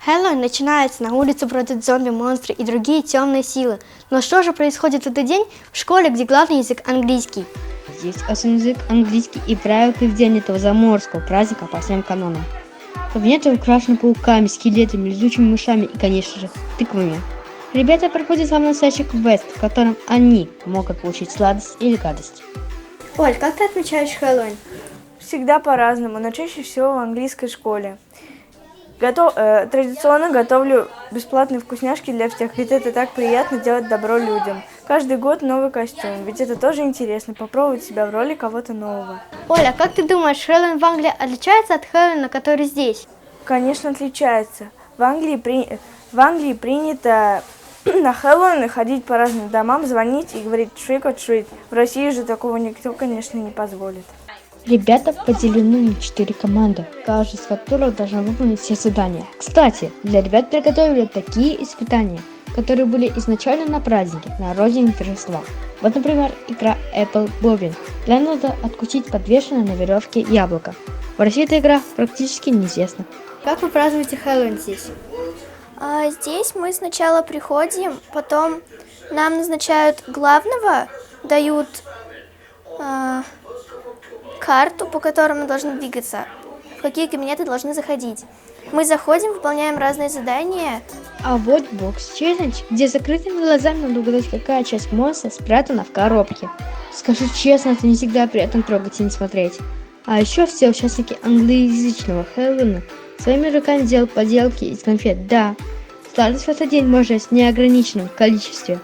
Хэллоуин начинается, на улицу бродят зомби, монстры и другие темные силы. Но что же происходит в этот день в школе, где главный язык английский? Здесь основной язык английский и правила поведения этого заморского праздника по всем канонам. Кабинеты украшены пауками, скелетами, летучими мышами и, конечно же, тыквами. Ребята проходят самый настоящий квест, в котором они могут получить сладость или гадость. Оль, как ты отмечаешь Хэллоуин? Всегда по-разному, но чаще всего в английской школе. Традиционно готовлю бесплатные вкусняшки для всех, ведь это так приятно делать добро людям. Каждый год новый костюм, ведь это тоже интересно, попробовать себя в роли кого-то нового. Оля, а как ты думаешь, Хэллоуин в Англии отличается от Хэллоуина, который здесь? Конечно, отличается. В Англии принято на Хэллоуин ходить по разным домам, звонить и говорить trick or treat. В России же такого никто, конечно, не позволит. Ребята поделены на 4 команды, каждая из которых должна выполнить все задания. Кстати, для ребят приготовили такие испытания, которые были изначально на празднике, на родине торжества. Вот, например, игра Apple Bobbing. Для надо откусить подвешенное на веревке яблоко. В России эта игра практически неизвестна. Как вы празднуете Хэллоуин здесь? Здесь мы сначала приходим, потом нам назначают главного, дают карту, по которой мы должны двигаться, в какие кабинеты должны заходить. Мы заходим, выполняем разные задания. А вот Box Challenge, где закрытыми глазами надо угадать, какая часть монстра спрятана в коробке. Скажу честно, это не всегда приятно трогать и не смотреть. А еще все участники англоязычного Хэллоуина своими руками делают поделки из конфет. Да, сладость в этот день можно в неограниченном количестве.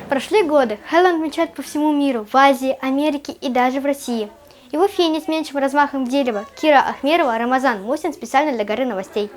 Прошли годы, Хэллоуин отмечают по всему миру, в Азии, Америке и даже в России. И в Уфе не с меньшим размахом дерева. Кира Ахмерова, Рамазан Мусин специально для Горы новостей.